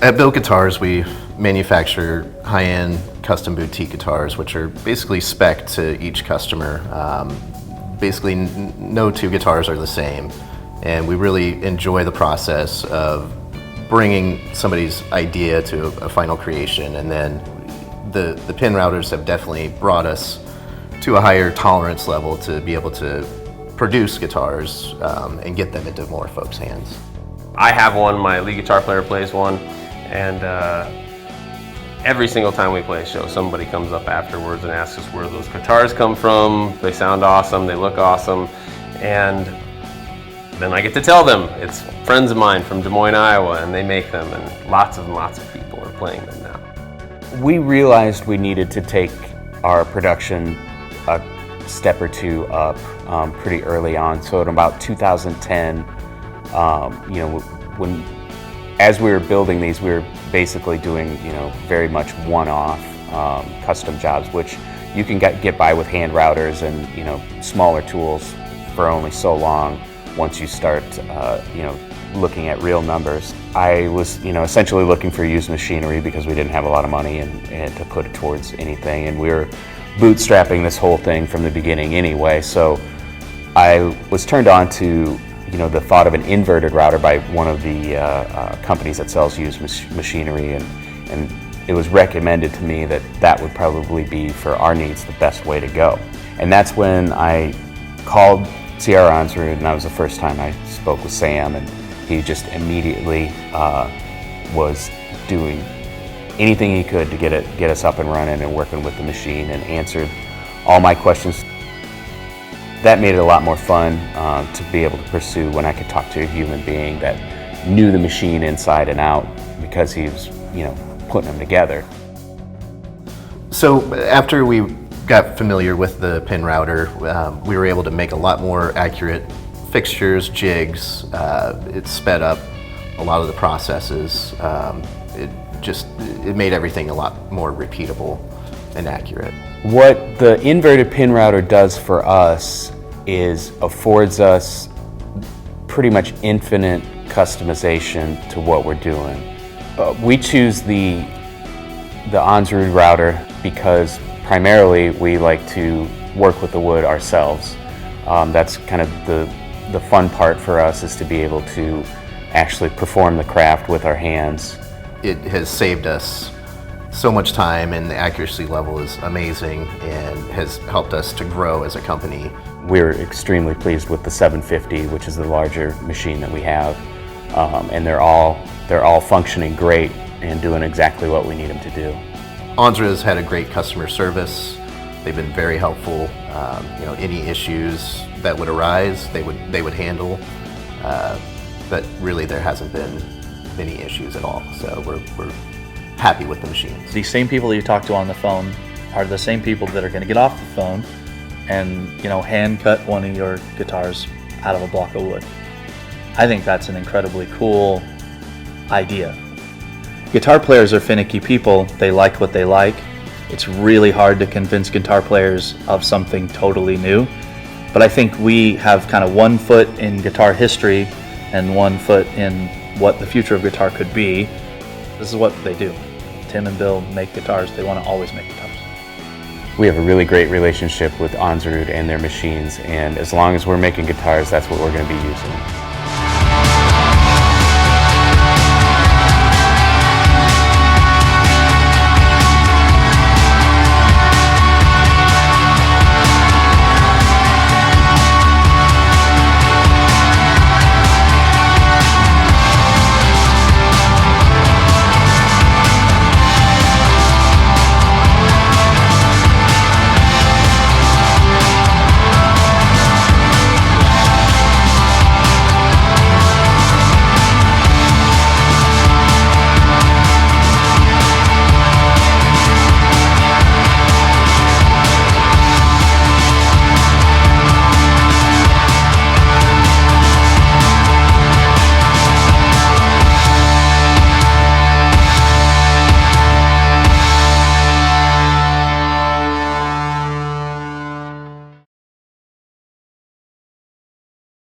At BilT Guitars, we manufacture high-end custom boutique guitars, which are basically spec'd to each customer. Basically, no two guitars are the same, and we really enjoy the process of bringing somebody's idea to a final creation, and then the pin routers have definitely brought us to a higher tolerance level to be able to produce guitars and get them into more folks' hands. I have one, my lead guitar player plays one, and every single time we play a show, somebody comes up afterwards and asks us where those guitars come from. They sound awesome, they look awesome, and then I get to tell them. It's friends of mine from Des Moines, Iowa, and they make them, and lots of people are playing them now. We realized we needed to take our production a step or two up pretty early on. So in about 2010, as we were building these, we were basically doing, very much one-off custom jobs, which you can get by with hand routers and, smaller tools for only so long once you start, looking at real numbers. I was, essentially looking for used machinery because we didn't have a lot of money and to put it towards anything, and we were bootstrapping this whole thing from the beginning anyway. So I was turned on to the thought of an inverted router by one of the companies that sells used machinery, and it was recommended to me that would probably be, for our needs, the best way to go. And that's when I called Sierra Onsrud, and that was the first time I spoke with Sam, and he just immediately was doing anything he could to get us up and running and working with the machine, and answered all my questions. That made it a lot more fun to be able to pursue when I could talk to a human being that knew the machine inside and out, because he was, putting them together. So after we got familiar with the pin router, we were able to make a lot more accurate fixtures, jigs. It sped up a lot of the processes. It made everything a lot more repeatable and accurate. What the inverted pin router does for us is affords us pretty much infinite customization to what we're doing. We choose the Onsrud router because primarily we like to work with the wood ourselves. That's kind of the fun part for us, is to be able to actually perform the craft with our hands. It has saved us so much time, and the accuracy level is amazing and has helped us to grow as a company. We're extremely pleased with the 750, which is the larger machine that we have, and they're all functioning great and doing exactly what we need them to do. Onsrud has had a great customer service. They've been very helpful. Any issues that would arise, they would handle. But really, there hasn't been any issues at all. So we're happy with the machines. The same people that you talk to on the phone are the same people that are going to get off the phone and hand cut one of your guitars out of a block of wood. I think that's an incredibly cool idea. Guitar players are finicky people. They like what they like. It's really hard to convince guitar players of something totally new. But I think we have kind of one foot in guitar history and one foot in what the future of guitar could be. This is what they do. Tim and Bill make guitars. They want to always make guitars. We have a really great relationship with Onsrud and their machines, and as long as we're making guitars, that's what we're going to be using.